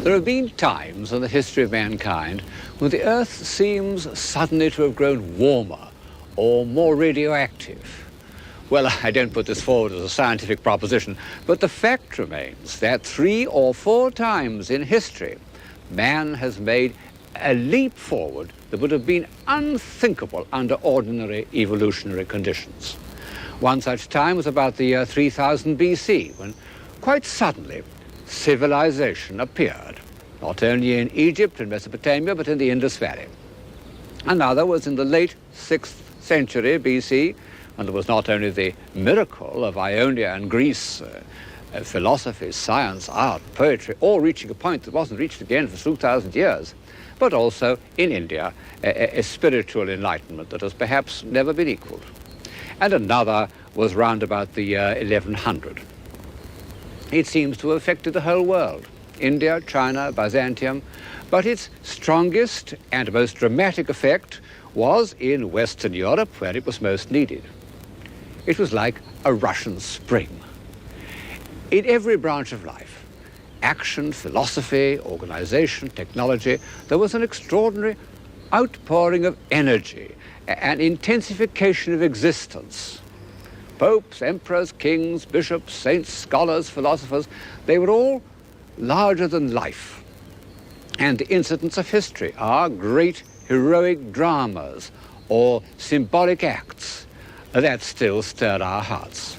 There have been times in the history of mankind when the Earth seems suddenly to have grown warmer or more radioactive. Well, I don't put this forward as a scientific proposition, but the fact remains that 3 or 4 times in history, man has made a leap forward that would have been unthinkable under ordinary evolutionary conditions. One such time was about the year 3000 BC, when quite suddenly civilization appeared, not only in Egypt and Mesopotamia, but in the Indus Valley. Another was in the late 6th century BC, when there was not only the miracle of Ionia and Greece, philosophy, science, art, poetry, all reaching a point that wasn't reached again for 2,000 years, but also in India, a spiritual enlightenment that has perhaps never been equaled. And another was round about the year 1100. It seems to have affected the whole world, India, China, Byzantium, but its strongest and most dramatic effect was in Western Europe, where it was most needed. It was like a Russian spring. In every branch of life, action, philosophy, organization, technology, there was an extraordinary outpouring of energy, an intensification of existence. Popes, emperors, kings, bishops, saints, scholars, philosophers, they were all larger than life. And the incidents of history are great heroic dramas or symbolic acts that still stir our hearts.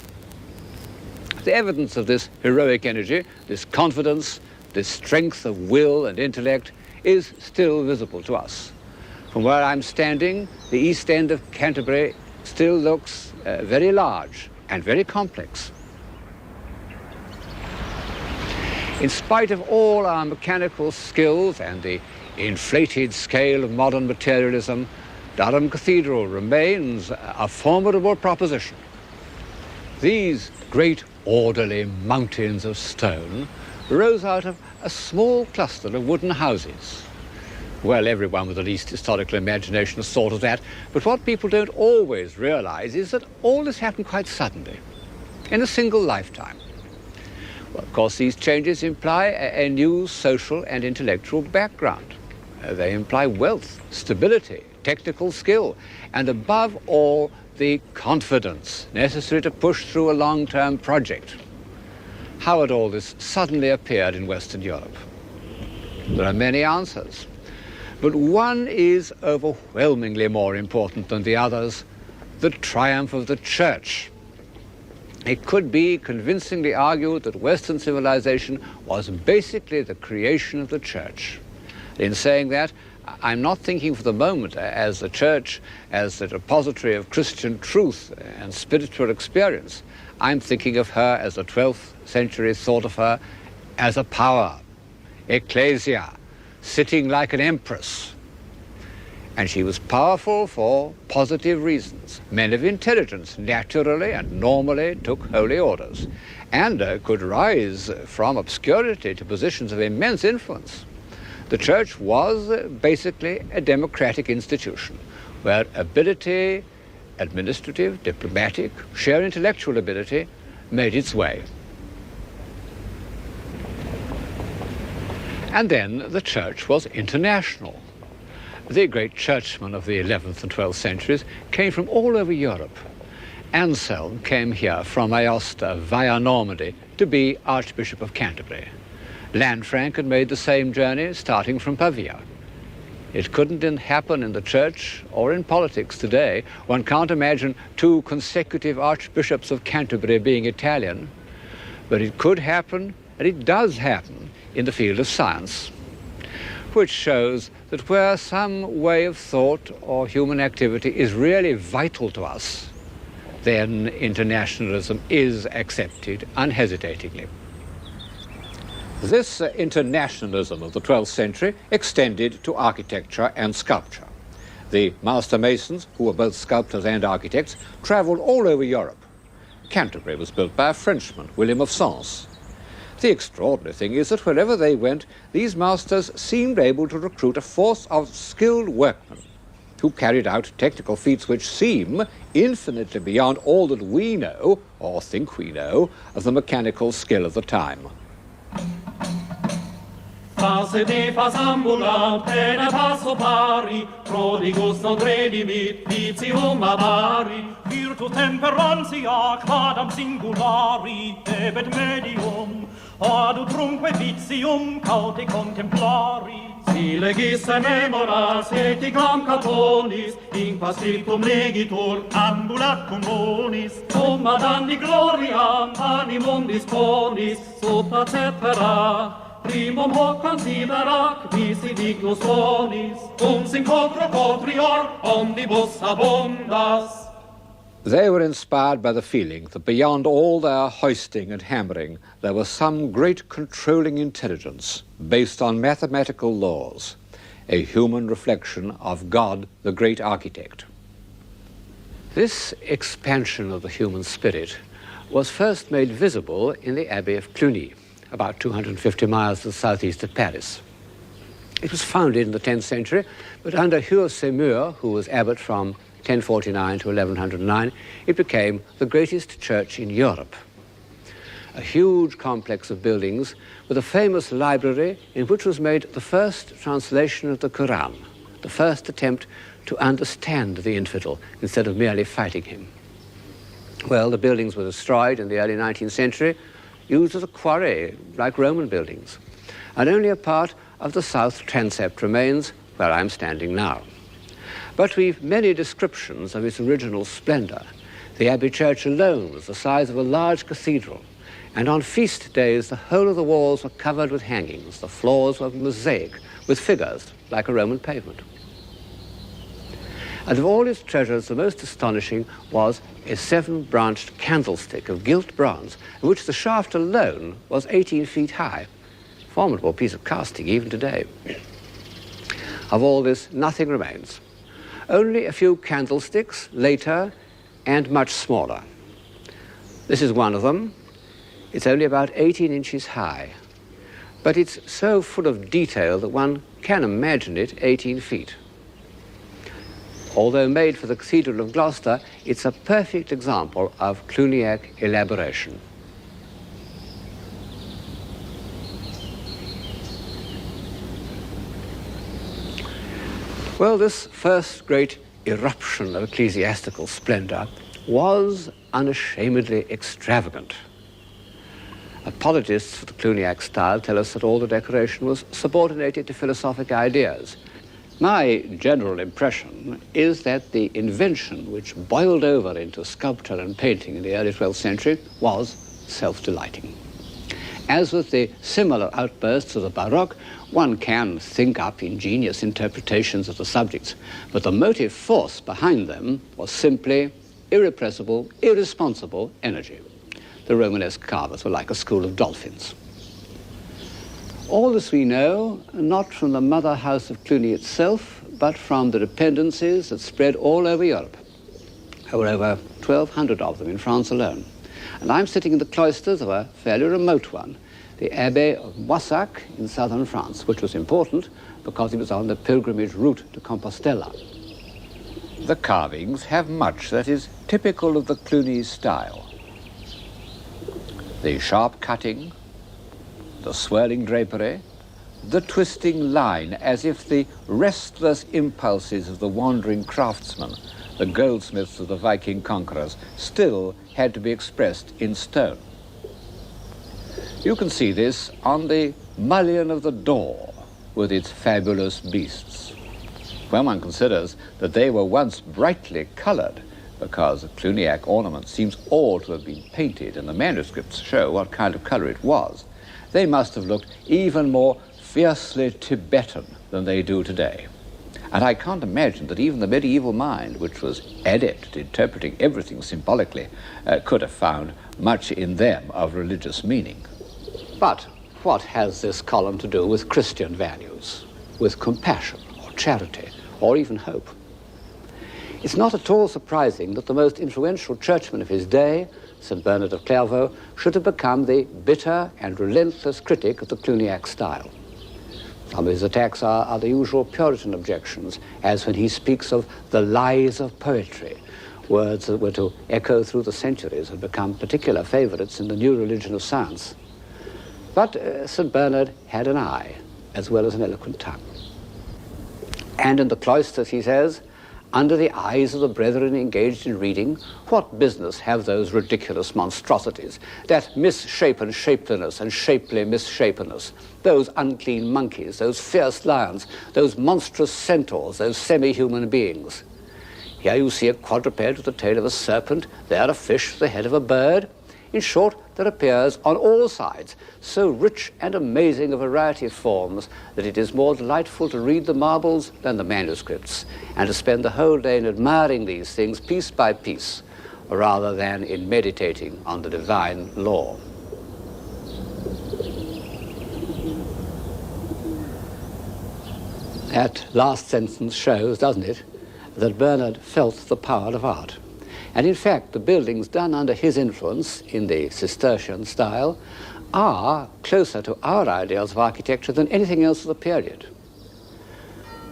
The evidence of this heroic energy, this confidence, this strength of will and intellect is still visible to us. From where I'm standing, the east end of Canterbury still looks very large and very complex. In spite of all our mechanical skills and the inflated scale of modern materialism, Durham Cathedral remains a formidable proposition. These great orderly mountains of stone rose out of a small cluster of wooden houses. Well, everyone with the least historical imagination has thought of that, but what people don't always realize is that all this happened quite suddenly, in a single lifetime. Well, of course, these changes imply a new social and intellectual background. They imply wealth, stability, technical skill, and above all, the confidence necessary to push through a long-term project. How had all this suddenly appeared in Western Europe? There are many answers. But one is overwhelmingly more important than the others: the triumph of the church. It could be convincingly argued that Western civilization was basically the creation of the church. In saying that, I'm not thinking for the moment as the church as the repository of Christian truth and spiritual experience. I'm thinking of her, as the 12th century thought of her, as a power, ecclesia, sitting like an empress. And she was powerful for positive reasons. Men of intelligence naturally and normally took holy orders and could rise from obscurity to positions of immense influence. The church was basically a democratic institution where ability, administrative, diplomatic, sheer intellectual ability made its way. And then the church was international. The great churchmen of the 11th and 12th centuries came from all over Europe. Anselm came here from Aosta via Normandy to be Archbishop of Canterbury. Lanfranc had made the same journey starting from Pavia. It couldn't happen in the church or in politics today. One can't imagine 2 consecutive Archbishops of Canterbury being Italian, but it could happen, and it does happen, in the field of science, which shows that where some way of thought or human activity is really vital to us, then internationalism is accepted unhesitatingly. This internationalism of the 12th century extended to architecture and sculpture. The master masons, who were both sculptors and architects, travelled all over Europe. Canterbury was built by a Frenchman, William of Sens. The extraordinary thing is that wherever they went, these masters seemed able to recruit a force of skilled workmen who carried out technical feats which seem infinitely beyond all that we know, or think we know, of the mechanical skill of the time. Fase de fas ambulant, pene passo pari, prodigus non redimit, vitium avari, virtu temperantia, quadam singulari, debet medium, adutrumque vitium caute contemplari. Si legis memoras eticam catonis, in pascriptum legitur, ambulat cum bonis, cum adandi gloriam animum disponis, supra cetera, primum hoc considerat visi dignus bonis, cum sin contra cotrior omnibus abundas. They were inspired by the feeling that beyond all their hoisting and hammering, there was some great controlling intelligence based on mathematical laws, a human reflection of God, the great architect. This expansion of the human spirit was first made visible in the Abbey of Cluny, about 250 miles to the southeast of Paris. It was founded in the 10th century, but under Hugh Seymour, who was abbot from 1049 to 1109, it became the greatest church in Europe. A huge complex of buildings with a famous library in which was made the first translation of the Quran, the first attempt to understand the infidel instead of merely fighting him. Well, the buildings were destroyed in the early 19th century, used as a quarry, like Roman buildings, and only a part of the south transept remains where I'm standing now. But we've many descriptions of its original splendor. The Abbey Church alone was the size of a large cathedral, and on feast days the whole of the walls were covered with hangings, the floors were mosaic, with figures like a Roman pavement. And of all its treasures, the most astonishing was a 7-branched candlestick of gilt bronze, in which the shaft alone was 18 feet high. Formidable piece of casting even today. Of all this, nothing remains. Only a few candlesticks later and much smaller. This is one of them. It's only about 18 inches high, but it's so full of detail that one can imagine it 18 feet. Although made for the Cathedral of Gloucester, it's a perfect example of Cluniac elaboration. Well, this first great eruption of ecclesiastical splendor was unashamedly extravagant. Apologists for the Cluniac style tell us that all the decoration was subordinated to philosophic ideas. My general impression is that the invention which boiled over into sculpture and painting in the early 12th century was self-delighting. As with the similar outbursts of the Baroque, one can think up ingenious interpretations of the subjects, but the motive force behind them was simply irrepressible, irresponsible energy. The Romanesque carvers were like a school of dolphins. All this we know, not from the mother house of Cluny itself, but from the dependencies that spread all over Europe. There were over 1,200 of them in France alone. And I'm sitting in the cloisters of a fairly remote one, the Abbey of Moissac in southern France, which was important because it was on the pilgrimage route to Compostela. The carvings have much that is typical of the Cluny style. The sharp cutting, the swirling drapery, the twisting line, as if the restless impulses of the wandering craftsmen, the goldsmiths of the Viking conquerors, still had to be expressed in stone. You can see this on the mullion of the door with its fabulous beasts. When one considers that they were once brightly colored, because the Cluniac ornament seems all to have been painted, and the manuscripts show what kind of color it was, they must have looked even more fiercely Tibetan than they do today. And I can't imagine that even the medieval mind, which was adept at interpreting everything symbolically, could have found much in them of religious meaning. But what has this column to do with Christian values, with compassion or charity or even hope? It's not at all surprising that the most influential churchman of his day, St. Bernard of Clairvaux, should have become the bitter and relentless critic of the Cluniac style. Some of his attacks are the usual Puritan objections, as when he speaks of the lies of poetry, words that were to echo through the centuries and become particular favorites in the new religion of science. But St. Bernard had an eye, as well as an eloquent tongue. And in the cloisters, he says, under the eyes of the brethren engaged in reading, what business have those ridiculous monstrosities, that misshapen shapeliness and shapely misshapenness, those unclean monkeys, those fierce lions, those monstrous centaurs, those semi-human beings? Here you see a quadruped with the tail of a serpent, there a fish with the head of a bird. In short, there appears on all sides so rich and amazing a variety of forms that it is more delightful to read the marbles than the manuscripts, and to spend the whole day in admiring these things piece by piece, rather than in meditating on the divine law. That last sentence shows, doesn't it, that Bernard felt the power of art. And in fact, the buildings done under his influence in the Cistercian style are closer to our ideals of architecture than anything else of the period.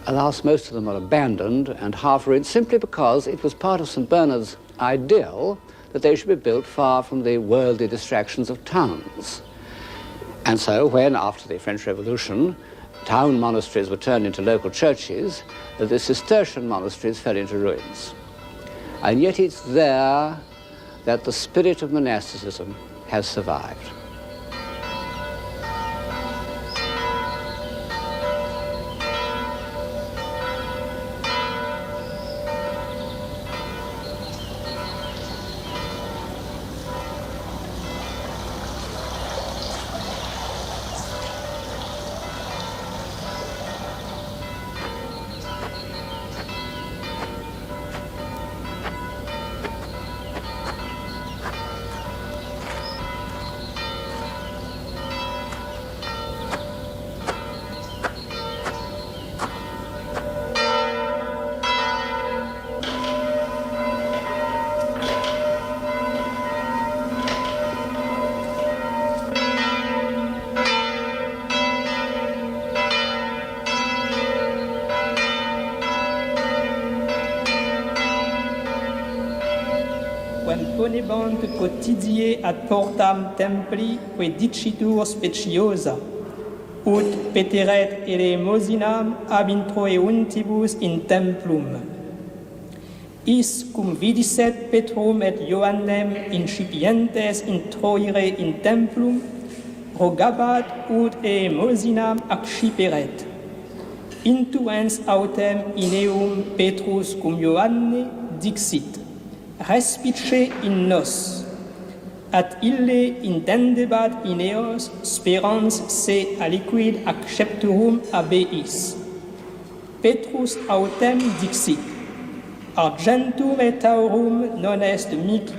Alas, most of them are abandoned and half ruined simply because it was part of St. Bernard's ideal that they should be built far from the worldly distractions of towns. And so when, after the French Revolution, town monasteries were turned into local churches, the Cistercian monasteries fell into ruins. And yet it's there that the spirit of monasticism has survived. Ponebant quotidie ad portam templi que dicitur speciosa, ut peteret elemosinam ab introeuntibus in templum. Is cum vidisset Petrum et Ioannem incipientes introire in templum, rogabat ut elemosinam acciperet. Intuens autem in eum Petrus cum Ioanne dixit: respice in nos, at ille intendebat in eos sperans se aliquid accepturum abeis. Petrus autem dixit: argentum et aurum non est mihi,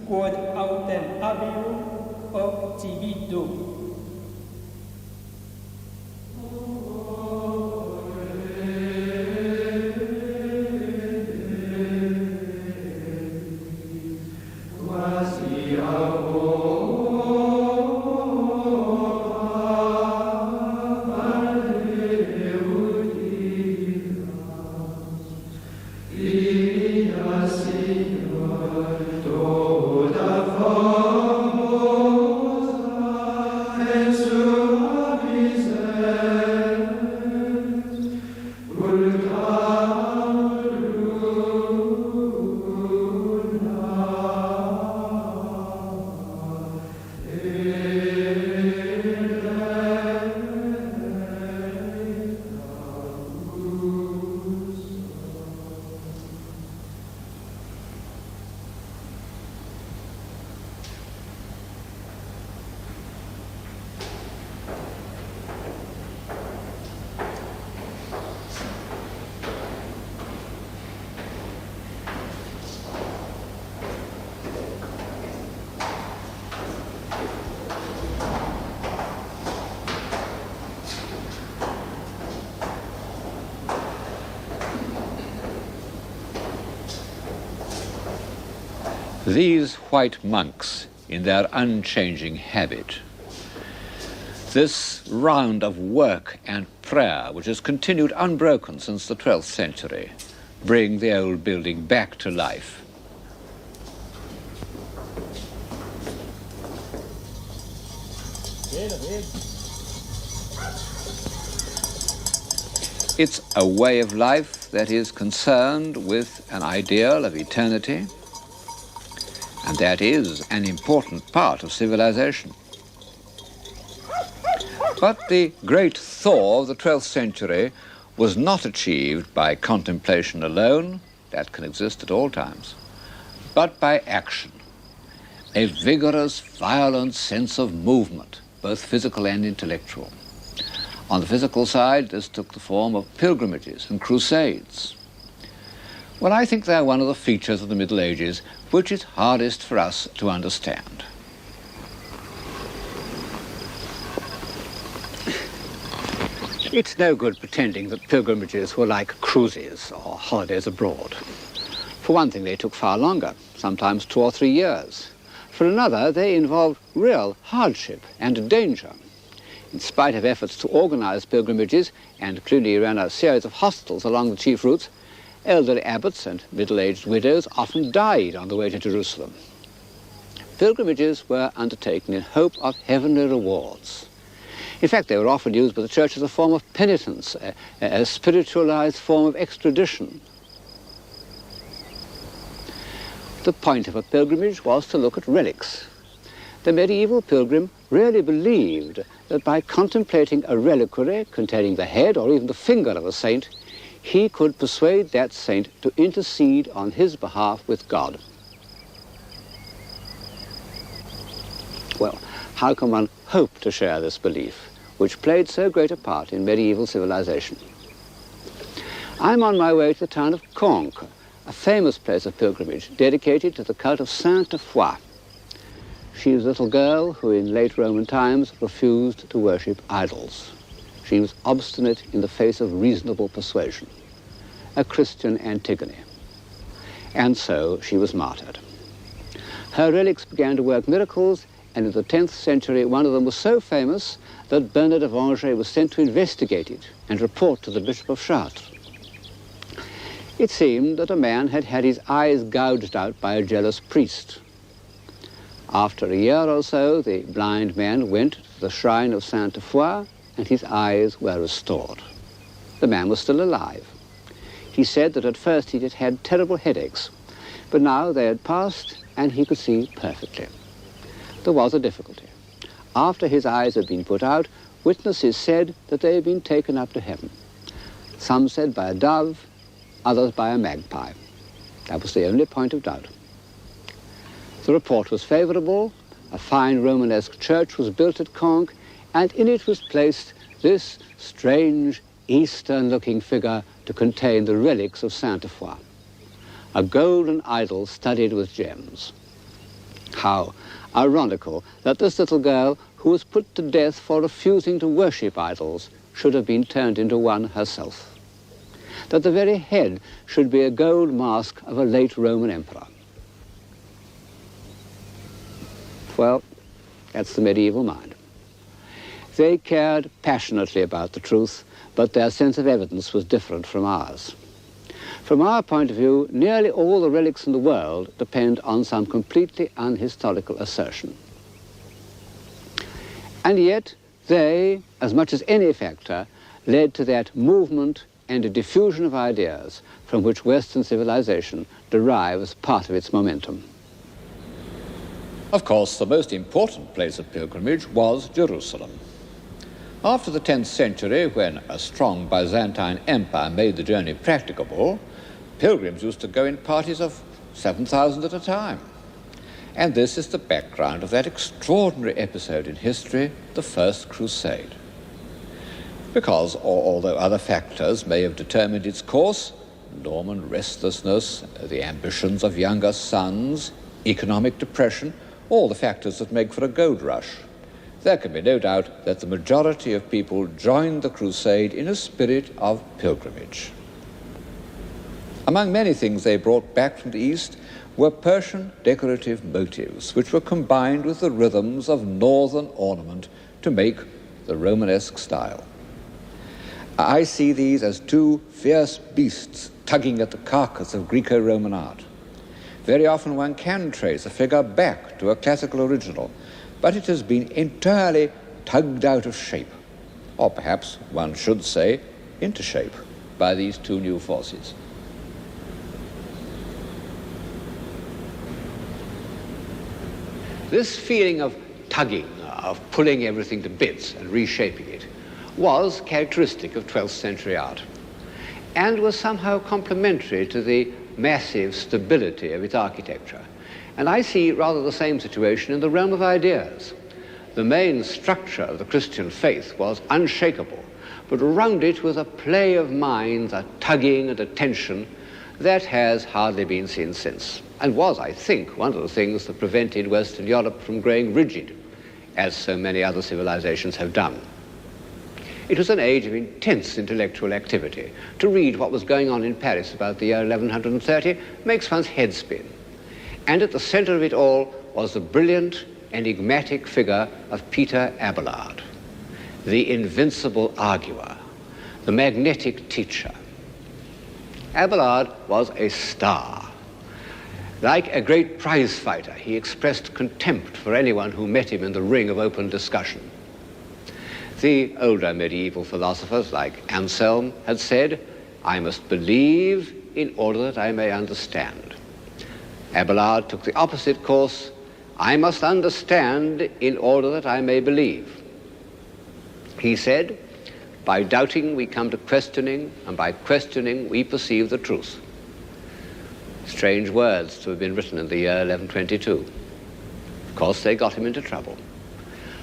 quod autem abeum obtivido. These white monks in their unchanging habit, this round of work and prayer which has continued unbroken since the 12th century, bring the old building back to life. It's a way of life that is concerned with an ideal of eternity, and that is an important part of civilization. But the great thaw of the 12th century was not achieved by contemplation alone, that can exist at all times, but by action, a vigorous, violent sense of movement, both physical and intellectual. On the physical side, this took the form of pilgrimages and crusades. Well, I think they're one of the features of the Middle Ages which is hardest for us to understand. It's no good pretending that pilgrimages were like cruises or holidays abroad. For one thing, they took far longer, sometimes 2 or 3 years. For another, they involved real hardship and danger. In spite of efforts to organize pilgrimages, and Cluny ran a series of hostels along the chief routes, elderly abbots and middle-aged widows often died on the way to Jerusalem. Pilgrimages were undertaken in hope of heavenly rewards. In fact, they were often used by the church as a form of penitence, a spiritualized form of extradition. The point of a pilgrimage was to look at relics. The medieval pilgrim really believed that by contemplating a reliquary containing the head or even the finger of a saint, he could persuade that saint to intercede on his behalf with God. Well, how can one hope to share this belief, which played so great a part in medieval civilization? I'm on my way to the town of Conques, a famous place of pilgrimage dedicated to the cult of Sainte Foy. She was a little girl who in late Roman times refused to worship idols. She was obstinate in the face of reasonable persuasion, a Christian Antigone. And so she was martyred. Her relics began to work miracles, and in the 10th century one of them was so famous that Bernard of Angers was sent to investigate it and report to the Bishop of Chartres. It seemed that a man had had his eyes gouged out by a jealous priest. After a year or so, the blind man went to the shrine of Sainte Foy, and his eyes were restored. The man was still alive. He said that at first he had had terrible headaches, but now they had passed and he could see perfectly. There was a difficulty. After his eyes had been put out, witnesses said that they had been taken up to heaven. Some said by a dove, others by a magpie. That was the only point of doubt. The report was favorable. A fine Romanesque church was built at Conques, and in it was placed this strange Eastern-looking figure to contain the relics of Sainte Foy, a golden idol studded with gems. How ironical that this little girl, who was put to death for refusing to worship idols, should have been turned into one herself. That the very head should be a gold mask of a late Roman emperor. Well, that's the medieval mind. They cared passionately about the truth, but their sense of evidence was different from ours. From our point of view, nearly all the relics in the world depend on some completely unhistorical assertion. And yet, they, as much as any factor, led to that movement and a diffusion of ideas from which Western civilization derives part of its momentum. Of course, the most important place of pilgrimage was Jerusalem. After the 10th century, when a strong Byzantine empire made the journey practicable, pilgrims used to go in parties of 7,000 at a time. And this is the background of that extraordinary episode in history, the First Crusade. Because, although other factors may have determined its course, Norman restlessness, the ambitions of younger sons, economic depression, all the factors that make for a gold rush, there can be no doubt that the majority of people joined the crusade in a spirit of pilgrimage. Among many things they brought back from the East were Persian decorative motifs, which were combined with the rhythms of northern ornament to make the Romanesque style. I see these as two fierce beasts tugging at the carcass of Greco-Roman art. Very often one can trace a figure back to a classical original, but it has been entirely tugged out of shape, or perhaps one should say into shape, by these two new forces. This feeling of tugging, of pulling everything to bits and reshaping it, was characteristic of 12th century art, and was somehow complementary to the massive stability of its architecture. And I see rather the same situation in the realm of ideas. The main structure of the Christian faith was unshakable, but around it was a play of minds, a tugging and a tension that has hardly been seen since, and was, I think, one of the things that prevented Western Europe from growing rigid, as so many other civilizations have done. It was an age of intense intellectual activity. To read what was going on in Paris about the year 1130 makes one's head spin. And at the center of it all was the brilliant, enigmatic figure of Peter Abelard, the invincible arguer, the magnetic teacher. Abelard was a star. Like a great prize fighter, he expressed contempt for anyone who met him in the ring of open discussion. The older medieval philosophers, like Anselm, had said, "I must believe in order that I may understand." Abelard took the opposite course, "I must understand in order that I may believe." He said, "By doubting we come to questioning, and by questioning we perceive the truth." Strange words to have been written in the year 1122. Of course, they got him into trouble.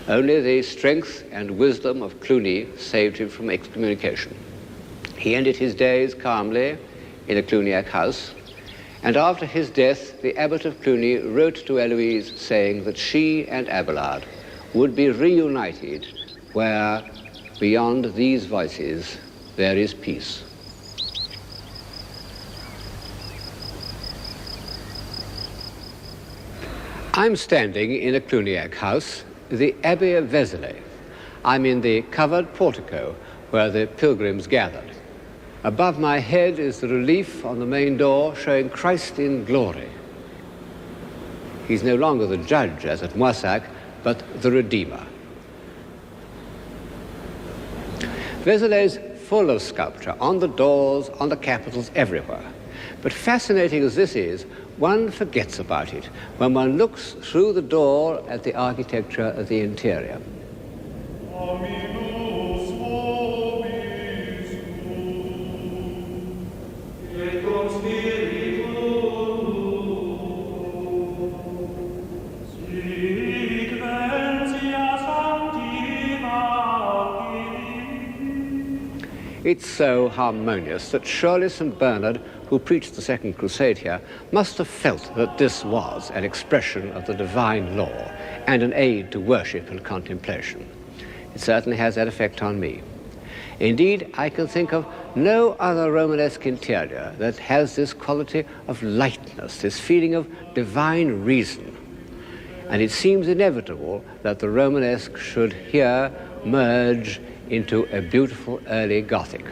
Only the strength and wisdom of Cluny saved him from excommunication. He ended his days calmly in a Cluniac house, and after his death, the abbot of Cluny wrote to Eloise saying that she and Abelard would be reunited where, beyond these voices, there is peace. I'm standing in a Cluniac house, the Abbey of Vézelay. I'm in the covered portico where the pilgrims gathered. Above my head is the relief on the main door showing Christ in glory. He's no longer the judge, as at Moissac, but the Redeemer. Vézelay's full of sculpture, on the doors, on the capitals, everywhere. But fascinating as this is, one forgets about it when one looks through the door at the architecture of the interior. It's so harmonious that surely St. Bernard, who preached the Second Crusade here, must have felt that this was an expression of the divine law and an aid to worship and contemplation. It certainly has that effect on me. Indeed, I can think of no other Romanesque interior that has this quality of lightness, this feeling of divine reason. And it seems inevitable that the Romanesque should here merge into a beautiful early Gothic.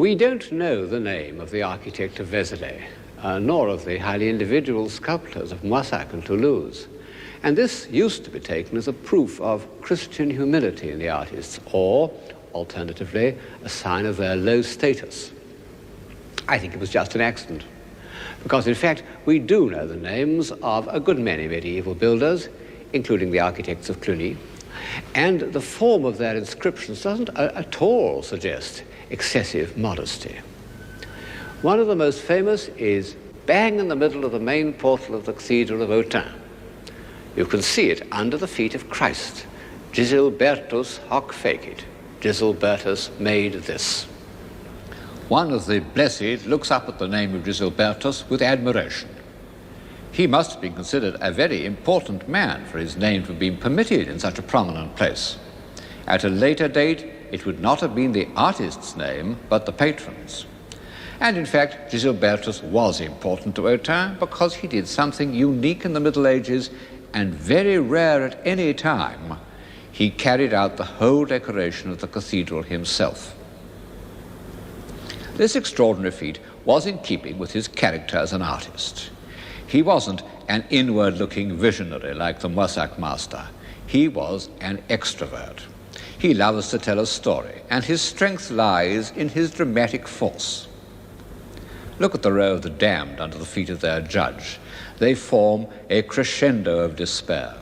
We don't know the name of the architect of Vézelay, nor of the highly individual sculptors of Moissac and Toulouse. And this used to be taken as a proof of Christian humility in the artists, or, alternatively, a sign of their low status. I think it was just an accident, because in fact we do know the names of a good many medieval builders, including the architects of Cluny, and the form of their inscriptions doesn't at all suggest excessive modesty. One of the most famous is bang in the middle of the main portal of the Cathedral of Autun. You can see it under the feet of Christ. Gisilbertus hoc fecit. Gisilbertus made this. One of the blessed looks up at the name of Gisilbertus with admiration. He must have been considered a very important man for his name to have been permitted in such a prominent place. At a later date, it would not have been the artist's name, but the patron's. And in fact, Gisilbertus was important to Autun because he did something unique in the Middle Ages and very rare at any time. He carried out the whole decoration of the cathedral himself. This extraordinary feat was in keeping with his character as an artist. He wasn't an inward-looking visionary like the Moissac master. He was an extrovert. He loves to tell a story, and his strength lies in his dramatic force. Look at the row of the damned under the feet of their judge. They form a crescendo of despair.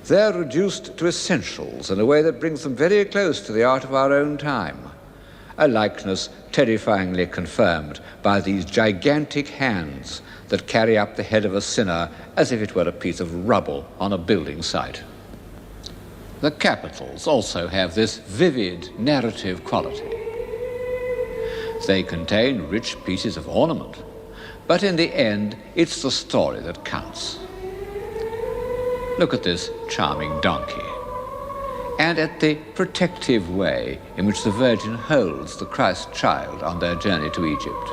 They're reduced to essentials in a way that brings them very close to the art of our own time, a likeness terrifyingly confirmed by these gigantic hands that carry up the head of a sinner as if it were a piece of rubble on a building site. The capitals also have this vivid narrative quality. They contain rich pieces of ornament, but in the end, it's the story that counts. Look at this charming donkey, and at the protective way in which the Virgin holds the Christ child on their journey to Egypt.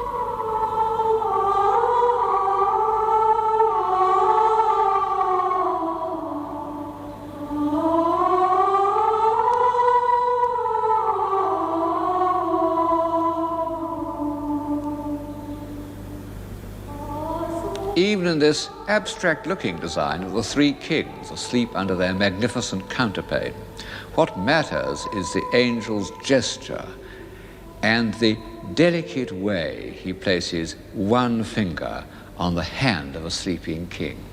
Even in this abstract-looking design of the three kings asleep under their magnificent counterpane, what matters is the angel's gesture and the delicate way he places one finger on the hand of a sleeping king.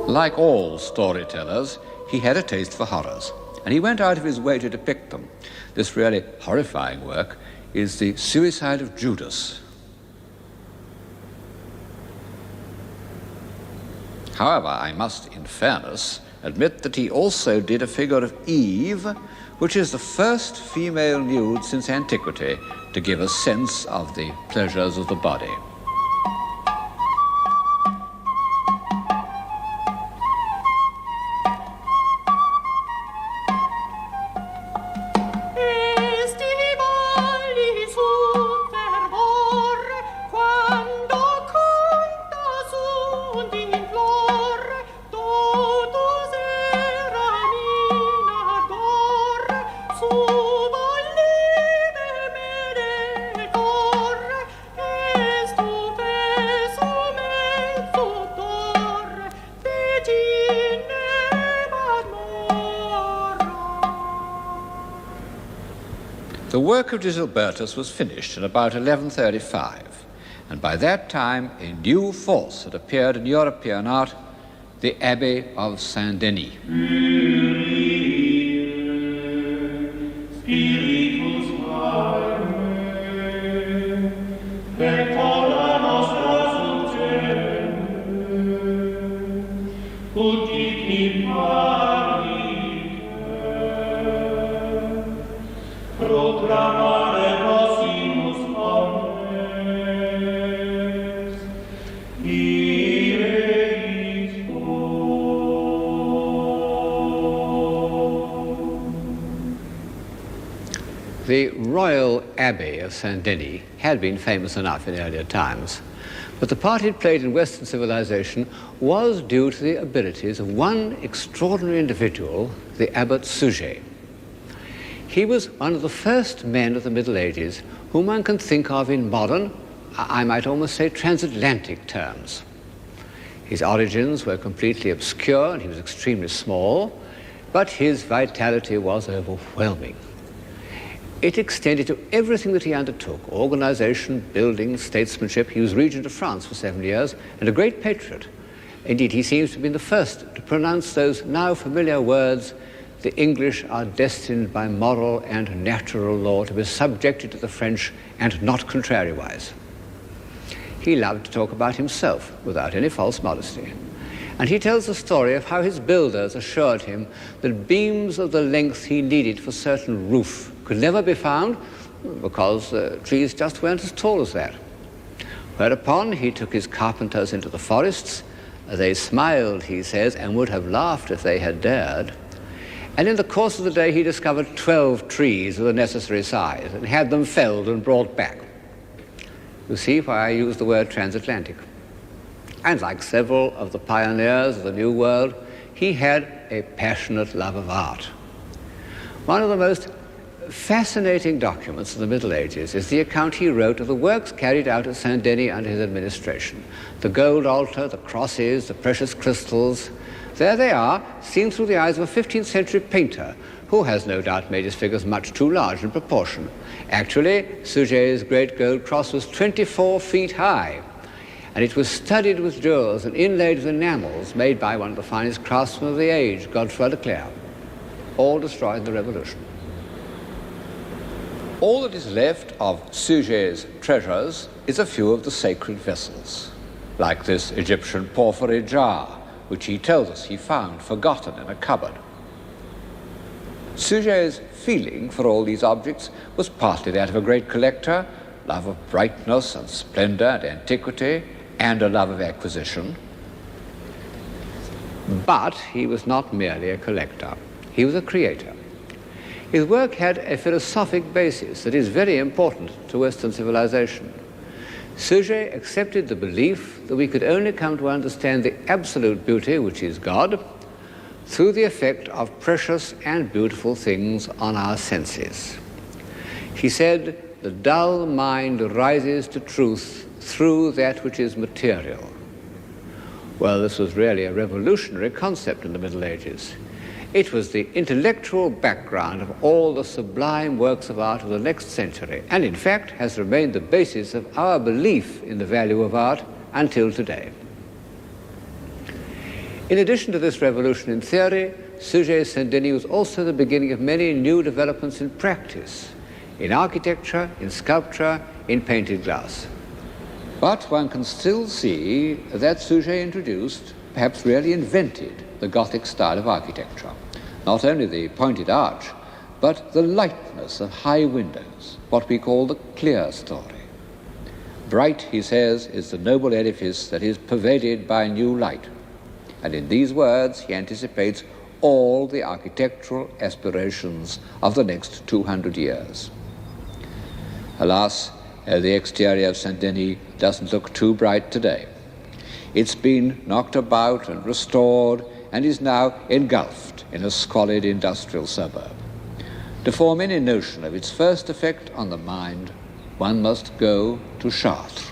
Like all storytellers, he had a taste for horrors, and he went out of his way to depict them. This really horrifying work is the Suicide of Judas. However, I must, in fairness, admit that he also did a figure of Eve, which is the first female nude since antiquity to give a sense of the pleasures of the body. The work of Gisilbertus was finished in about 1135, and by that time a new force had appeared in European art, the Abbey of Saint-Denis. The Royal Abbey of Saint-Denis had been famous enough in earlier times, but the part it played in Western civilization was due to the abilities of one extraordinary individual, the Abbot Suger. He was one of the first men of the Middle Ages whom one can think of in modern, I might almost say transatlantic terms. His origins were completely obscure and he was extremely small, but his vitality was overwhelming. It extended to everything that he undertook: organization, building, statesmanship. He was regent of France for 7 years and a great patriot. Indeed, he seems to have been the first to pronounce those now familiar words: the English are destined by moral and natural law to be subjected to the French and not contrariwise. He loved to talk about himself without any false modesty. And he tells the story of how his builders assured him that beams of the length he needed for certain roof could never be found because trees just weren't as tall as that. Whereupon he took his carpenters into the forests. They smiled, he says, and would have laughed if they had dared. And in the course of the day he discovered 12 trees of the necessary size and had them felled and brought back. You see why I use the word transatlantic. And like several of the pioneers of the New World, he had a passionate love of art. One of the most fascinating documents of the Middle Ages is the account he wrote of the works carried out at Saint-Denis under his administration. The gold altar, the crosses, the precious crystals. There they are, seen through the eyes of a 15th century painter, who has no doubt made his figures much too large in proportion. Actually, Suger's great gold cross was 24 feet high, and it was studded with jewels and inlaid with enamels made by one of the finest craftsmen of the age, Godefroy Leclerc, all destroyed in the Revolution. All that is left of Suger's treasures is a few of the sacred vessels, like this Egyptian porphyry jar, which he tells us he found forgotten in a cupboard. Suger's feeling for all these objects was partly that of a great collector, love of brightness and splendor and antiquity, and a love of acquisition. But he was not merely a collector. He was a creator. His work had a philosophic basis that is very important to Western civilization. Suger accepted the belief that we could only come to understand the absolute beauty, which is God, through the effect of precious and beautiful things on our senses. He said, the dull mind rises to truth through that which is material. Well, this was really a revolutionary concept in the Middle Ages. It was the intellectual background of all the sublime works of art of the next century, and in fact has remained the basis of our belief in the value of art until today. In addition to this revolution in theory, Suger's Saint-Denis was also the beginning of many new developments in practice, in architecture, in sculpture, in painted glass. But one can still see that Suger introduced, perhaps really invented, the Gothic style of architecture. Not only the pointed arch, but the lightness of high windows, what we call the clear story. Bright, he says, is the noble edifice that is pervaded by new light. And in these words, he anticipates all the architectural aspirations of the next 200 years. Alas, the exterior of Saint-Denis doesn't look too bright today. It's been knocked about and restored and is now engulfed in a squalid industrial suburb. To form any notion of its first effect on the mind, one must go to Chartres.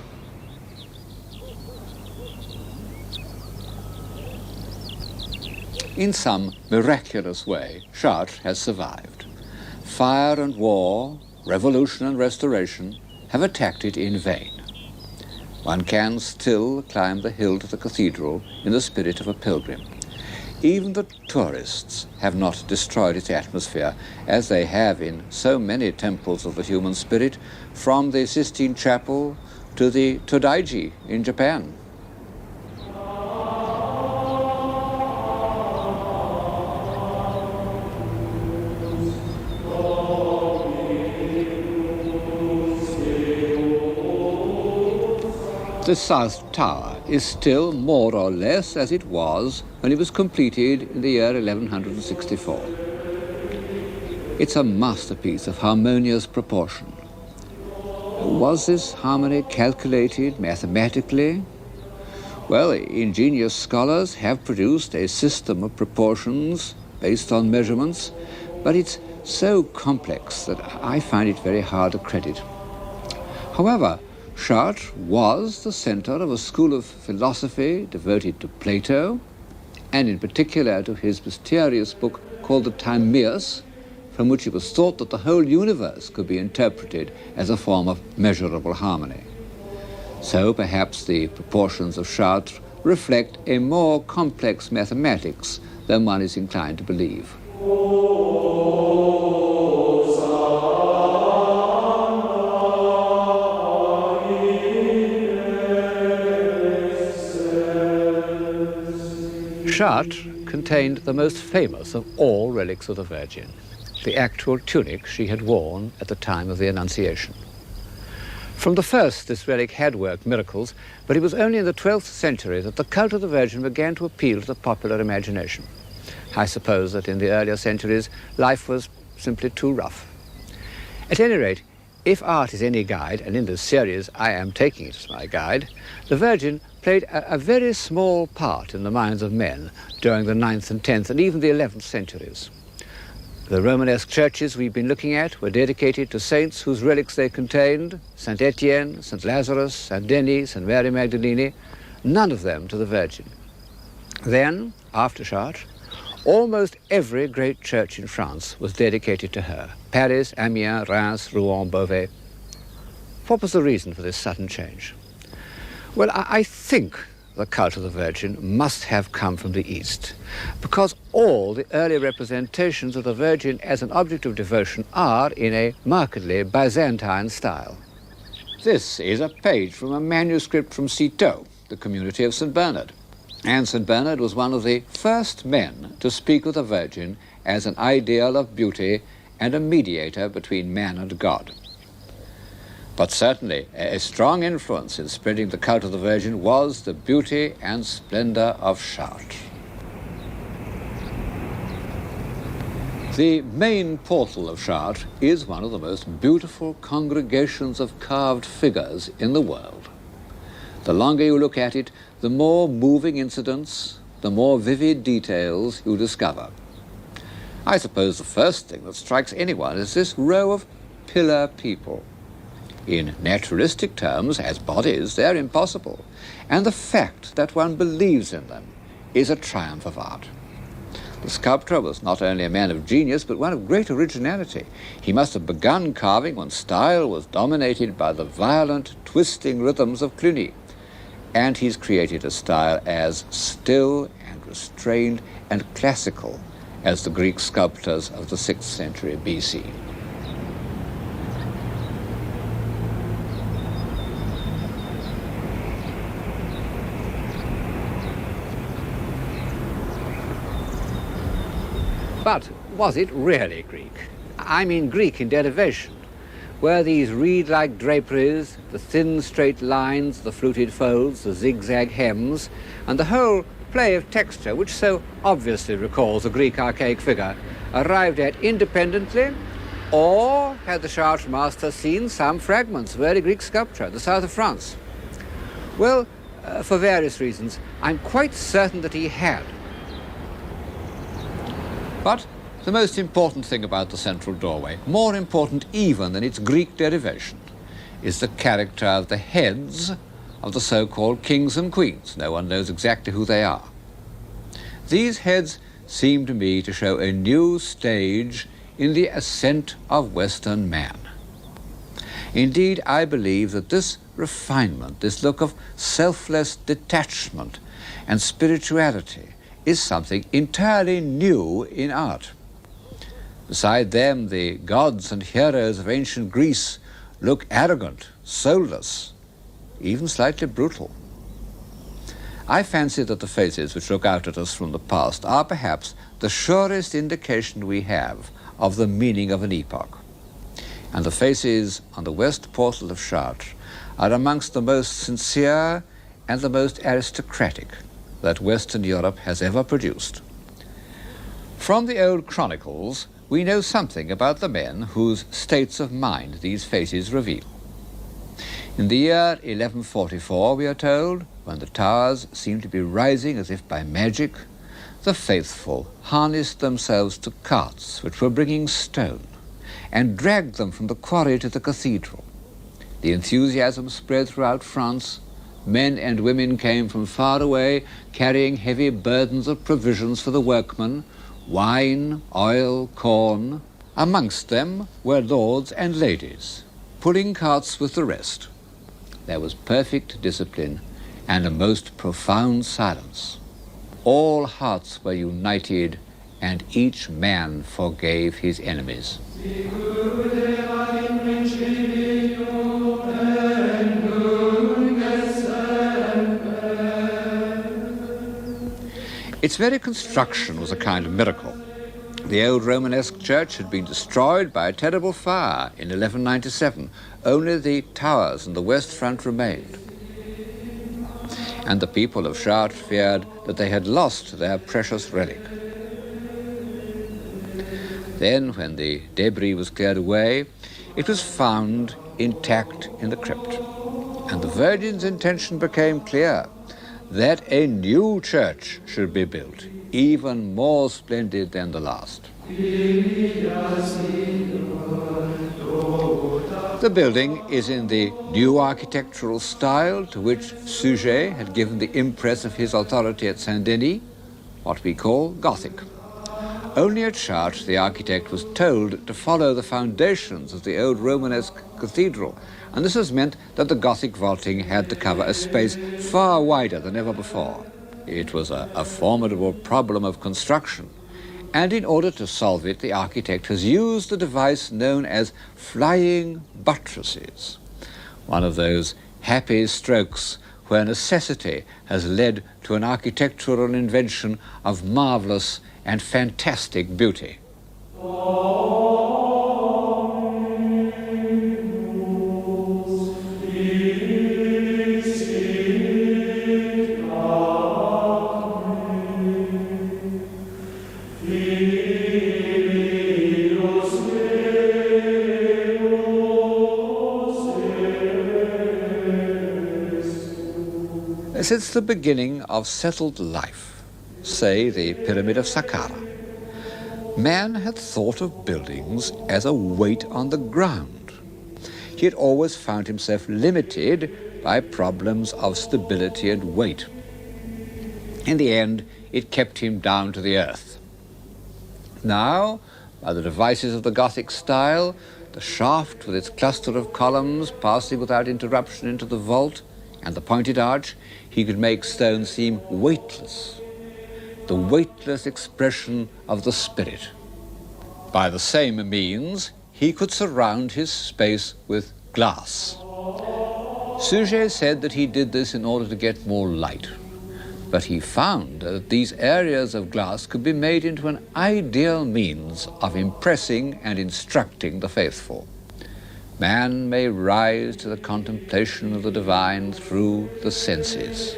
In some miraculous way, Chartres has survived. Fire and war, revolution and restoration have attacked it in vain. One can still climb the hill to the cathedral in the spirit of a pilgrim. Even the tourists have not destroyed its atmosphere, as they have in so many temples of the human spirit, from the Sistine Chapel to the Todaiji in Japan. The South Tower is still more or less as it was when it was completed in the year 1164. It's a masterpiece of harmonious proportion. Was this harmony calculated mathematically? Well, ingenious scholars have produced a system of proportions based on measurements, but it's so complex that I find it very hard to credit. However, Chartres was the center of a school of philosophy devoted to Plato, and in particular to his mysterious book called the Timaeus, from which it was thought that the whole universe could be interpreted as a form of measurable harmony. So perhaps the proportions of Chartres reflect a more complex mathematics than one is inclined to believe. Chartres contained the most famous of all relics of the Virgin, the actual tunic she had worn at the time of the Annunciation. From the first, this relic had worked miracles, but it was only in the 12th century that the cult of the Virgin began to appeal to the popular imagination. I suppose that in the earlier centuries, life was simply too rough. At any rate, if art is any guide, and in this series I am taking it as my guide, the Virgin played a very small part in the minds of men during the 9th and 10th and even the 11th centuries. The Romanesque churches we've been looking at were dedicated to saints whose relics they contained, Saint Etienne, Saint Lazarus, Saint Denis, Saint Mary Magdalene, none of them to the Virgin. Then, after Chartres, almost every great church in France was dedicated to her. Paris, Amiens, Reims, Rouen, Beauvais. What was the reason for this sudden change? Well, I think the cult of the Virgin must have come from the East, because all the early representations of the Virgin as an object of devotion are in a markedly Byzantine style. This is a page from a manuscript from Citeaux, the community of St. Bernard. And St. Bernard was one of the first men to speak of the Virgin as an ideal of beauty and a mediator between man and God. But certainly a strong influence in spreading the cult of the Virgin was the beauty and splendor of Chartres. The main portal of Chartres is one of the most beautiful congregations of carved figures in the world. The longer you look at it, the more moving incidents, the more vivid details you discover. I suppose the first thing that strikes anyone is this row of pillar people. In naturalistic terms, as bodies, they're impossible, and the fact that one believes in them is a triumph of art. The sculptor was not only a man of genius, but one of great originality. He must have begun carving when style was dominated by the violent, twisting rhythms of Cluny, and he's created a style as still and restrained and classical as the Greek sculptors of the 6th century BC. But was it really Greek? I mean Greek in derivation. Were these reed-like draperies, the thin straight lines, the fluted folds, the zigzag hems, and the whole play of texture, which so obviously recalls a Greek archaic figure, arrived at independently, or had the Chartres master seen some fragments of early Greek sculpture in the south of France? Well, for various reasons, I'm quite certain that he had. But the most important thing about the central doorway, more important even than its Greek derivation, is the character of the heads of the so-called kings and queens. No one knows exactly who they are. These heads seem to me to show a new stage in the ascent of Western man. Indeed, I believe that this refinement, this look of selfless detachment and spirituality is something entirely new in art. Beside them, the gods and heroes of ancient Greece look arrogant, soulless, even slightly brutal. I fancy that the faces which look out at us from the past are perhaps the surest indication we have of the meaning of an epoch. And the faces on the west portal of Chartres are amongst the most sincere and the most aristocratic that Western Europe has ever produced. From the old chronicles, we know something about the men whose states of mind these faces reveal. In the year 1144, we are told, when the towers seemed to be rising as if by magic, the faithful harnessed themselves to carts which were bringing stone and dragged them from the quarry to the cathedral. The enthusiasm spread throughout France. Men and women came from far away, carrying heavy burdens of provisions for the workmen, wine, oil, corn. Amongst them were lords and ladies, pulling carts with the rest. There was perfect discipline and a most profound silence. All hearts were united, and each man forgave his enemies. Its very construction was a kind of miracle. The old Romanesque church had been destroyed by a terrible fire in 1197. Only the towers and the west front remained. And the people of Chartres feared that they had lost their precious relic. Then, when the debris was cleared away, it was found intact in the crypt. And the Virgin's intention became clear, that a new church should be built, even more splendid than the last. The building is in the new architectural style to which Suger had given the impress of his authority at Saint-Denis, what we call Gothic. Only at Chartres the architect was told to follow the foundations of the old Romanesque cathedral, and this has meant that the Gothic vaulting had to cover a space far wider than ever before. It was a formidable problem of construction, and in order to solve it, the architect has used the device known as flying buttresses, one of those happy strokes where necessity has led to an architectural invention of marvelous and fantastic beauty. Since the beginning of settled life, say the Pyramid of Saqqara, man had thought of buildings as a weight on the ground. He had always found himself limited by problems of stability and weight. In the end, it kept him down to the earth. Now, by the devices of the Gothic style, the shaft with its cluster of columns passing without interruption into the vault, and the pointed arch, he could make stone seem weightless, the weightless expression of the spirit. By the same means, he could surround his space with glass. Suger said that he did this in order to get more light, but he found that these areas of glass could be made into an ideal means of impressing and instructing the faithful. Man may rise to the contemplation of the divine through the senses.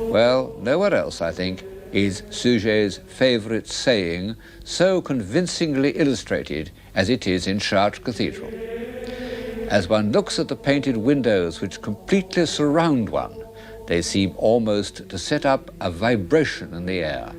Well, nowhere else, I think, is Suger's favorite saying so convincingly illustrated as it is in Chartres Cathedral. As one looks at the painted windows which completely surround one, they seem almost to set up a vibration in the air.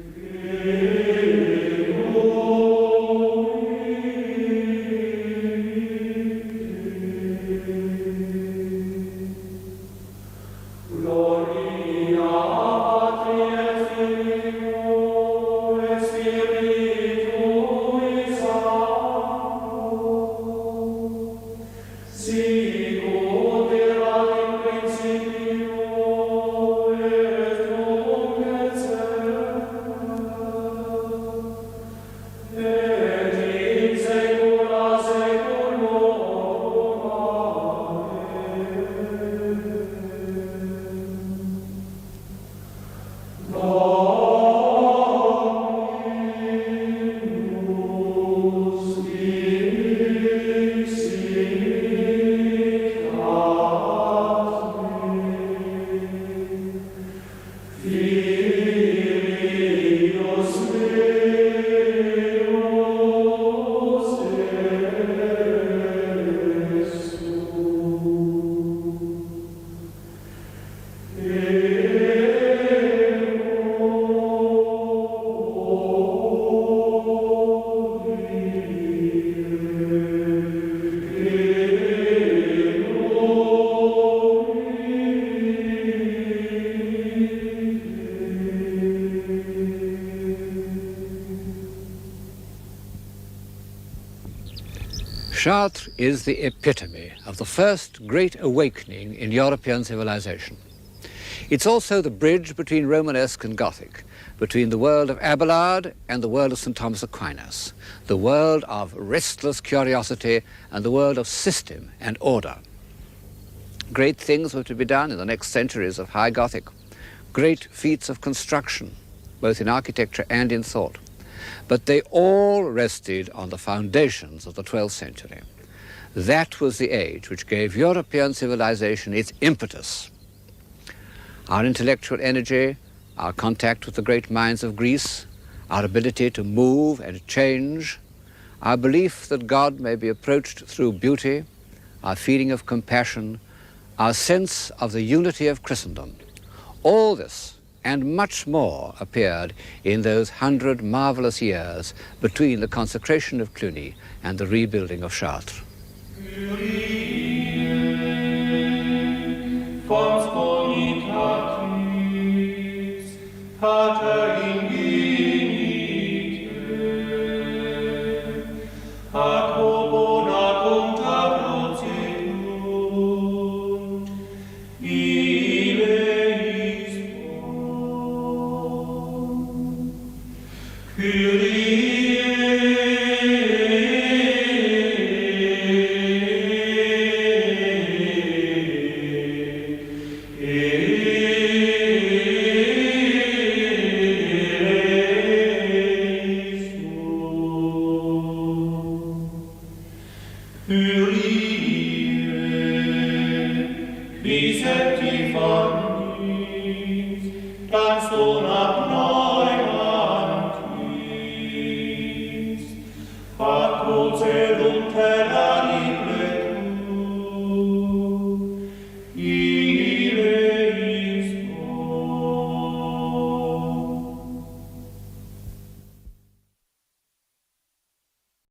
Chartres is the epitome of the first great awakening in European civilization. It's also the bridge between Romanesque and Gothic, between the world of Abelard and the world of St. Thomas Aquinas, the world of restless curiosity and the world of system and order. Great things were to be done in the next centuries of High Gothic, great feats of construction, both in architecture and in thought. But they all rested on the foundations of the 12th century. That was the age which gave European civilization its impetus. Our intellectual energy, our contact with the great minds of Greece, our ability to move and change, our belief that God may be approached through beauty, our feeling of compassion, our sense of the unity of Christendom, all this and much more appeared in those 100 marvelous years between the consecration of Cluny and the rebuilding of Chartres. Canzona